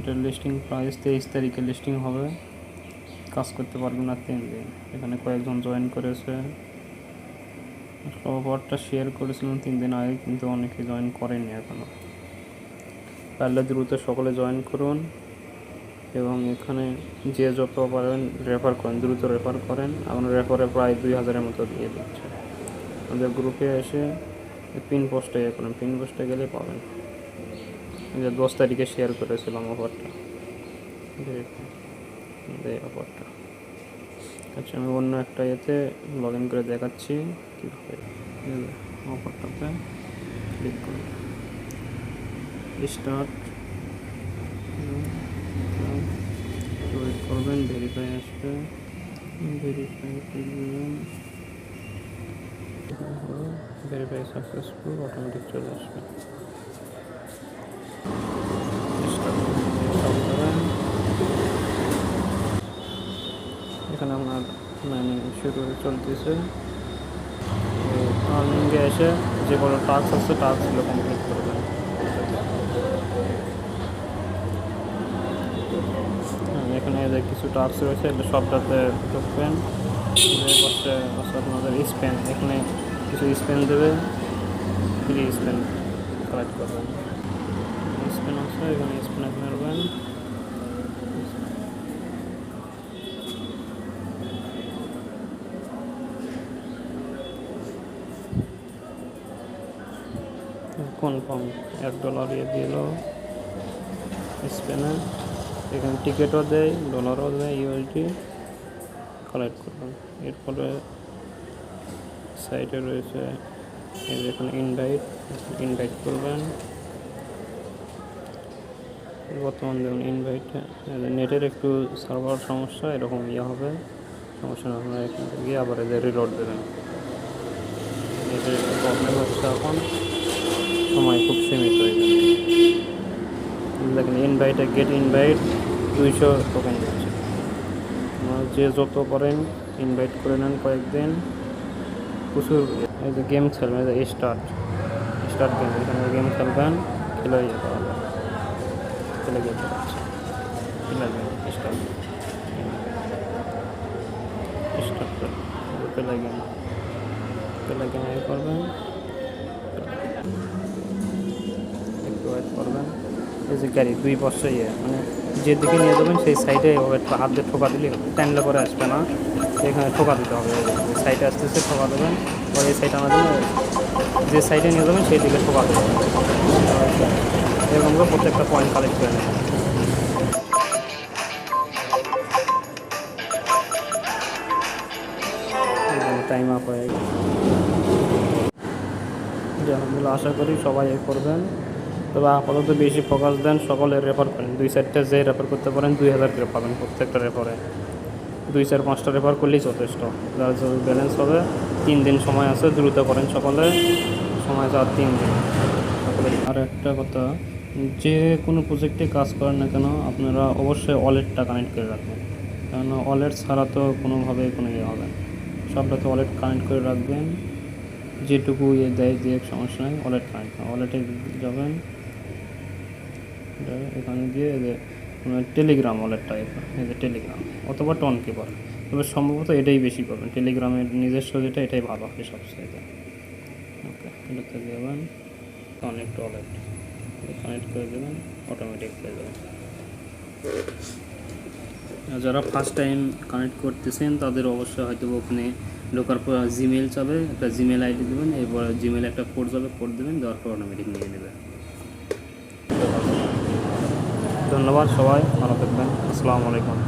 এটার listing price 23 তারিখে listing হবে, কাজ করতে পারবে না 3 দিন। এখানে কয়েকজন জয়েন করেছে, অফারটা শেয়ার করেছিলাম 3 দিন আগে, কিন্তু অনেকে জয়েন করেনি এখনও। পারলে দ্রুত সকলে জয়েন করুন এবং এখানে যে যত পারেন রেফার করেন, দ্রুত রেফার করেন। আপনার রেফারে প্রায় 2000-এর মতো দিয়ে দিচ্ছে। আমাদের গ্রুপে এসে পিন পোস্টে করেন, পিন পোস্টে গেলে পাবেন। যে 10 তারিখে শেয়ার করেছিলাম অফারটা, এই অফারটা। আচ্ছা, আমি অন্য একটা ইয়েতে লগ ইন করে দেখাচ্ছি কীভাবে। অফারটাতে ক্লিক করুন, স্টার্ট ওয়েট করবেন, ভেরিফাই আসবে, ভেরিফাই করবেন, ভেরিফাই সাকসেসফুল, অটোমেটিক চলে আসবে। এখানে আপনার মানে শুরু চলতেছে। আর্নিংয়ে এসে যে কোনো টাস্ক আছে টাস্কগুলো কমপ্লিট করবেন। এখানে যে কিছু টাস্ক রয়েছে এগুলো সবটাতে ঢুকবেন। বসে আপনাদের স্পেন, এখানে কিছু স্পেন দেবে, ফ্রি স্পেন কালেক্ট করবেন। স্পেন আছে, এখানে স্পেনে মারবেন। কনফার্ম $1 দিয়ে দিল স্পেনে। এখানে টিকিটও দেয়, ডলারও দেয়, ইউএসডি কালেক্ট করবেন। এরপরে সাইটে রয়েছে এখানে ইনভাইট করবেন। বর্তমান দেখুন ইনভাইটে নেটের একটু সার্ভার সমস্যা, এরকম হবে সমস্যা না, আপনারা এখান থেকে গিয়ে আবার এদের রিলোড দেবেন। নেটের একটু প্রবলেম হচ্ছে এখন, সময় খুব সীমিত হয়ে যাবে। দেখেন ইনভাইটে গেট ইনভাইট 200 টোকেন দিচ্ছে। যে যত করেন ইনভাইট করে নেন কয়েকদিন, প্রচুর। এই যে গেম খেলবেন, স্টার্ট গেম, এখানে গেম খেলবেন, খেলে যেতে হবে, খেলে যেতে পারছে, খেলবেন স্টার্ট পেলে গেম করবেন, একটু ওয়েট করবেন। এই যে গাড়ি 2 বছর মানে যেদিকে নিয়ে যাবেন সেই সাইডে হাত দিয়ে ঠোকা দিলে টাইমলে করে আসবে না, এখানে ঠোকা দিতে হবে। সাইডে আসতেছে ঠোকা দেবেন, পরে এই সাইডে আমাদের যে সাইডে নিয়ে যাবেন সেই দিকে ঠোকা দেবেন। এরকম করে প্রত্যেকটা পয়েন্ট কালেক্ট করে নেবেন। টাইম আপ হয়ে গেছে। আলহামদুলিল্লাহ, আশা করি সবাই করবেন। তবে আপাতত বেশি ফোকাস দেন, সকলের রেফার করেন। 2-4টা যে রেফার করতে পারেন 2000 করে পাবেন প্রত্যেকটা রেফারে। 2-4-5টা রেফার করলেই যথেষ্ট। যার যদি ব্যালেন্স হবে, 3 দিন সময় আছে, দ্রুত করেন সকলে, সময় যাওয়ার 3 দিন সকলে। আর একটা কথা, যে কোনো প্রজেক্টে কাজ করেন না কেন আপনারা অবশ্যই ওয়ালেটটা কানেক্ট করে রাখবেন, কারণ ওয়ালেট ছাড়া তো কোনোভাবে কোনো ইয়ে হবে না। সবটাতে ওয়ালেট কানেক্ট করে রাখবেন, যেটুকু ইয়ে দেয় যে সমস্যা নেই, ওয়ালেট কানেক্ট। ওয়ালেটে যাবেন, এখানে গিয়ে যে টেলিগ্রাম ওয়ালেট টাইপ, এই যে টেলিগ্রাম অথবা টোন কিপার, তবে সম্ভবত এটাই বেশি পাবেন। টেলিগ্রামের নিজস্ব যেটা, এটাই ভালো হবে সবচেয়ে। ওকে, এটাতে যাবেন, কানেক্ট ওয়ালেট কানেক্ট করে দেবেন, অটোমেটিক হয়ে যাবে। যারা ফার্স্ট টাইম কানেক্ট করতেছেন তাদের অবশ্যই হয়তো ওখানে ঢোকার পর জিমেল চাবে, একটা জিমেল আইডি দেবেন, এরপর জিমেলে একটা কোড যাবে, কোড দেবেন, দেওয়ার পর অটোমেটিক নিয়ে নেবে। ধন্যবাদ সবাই, ভালো থাকবেন। আসসালামু আলাইকুম।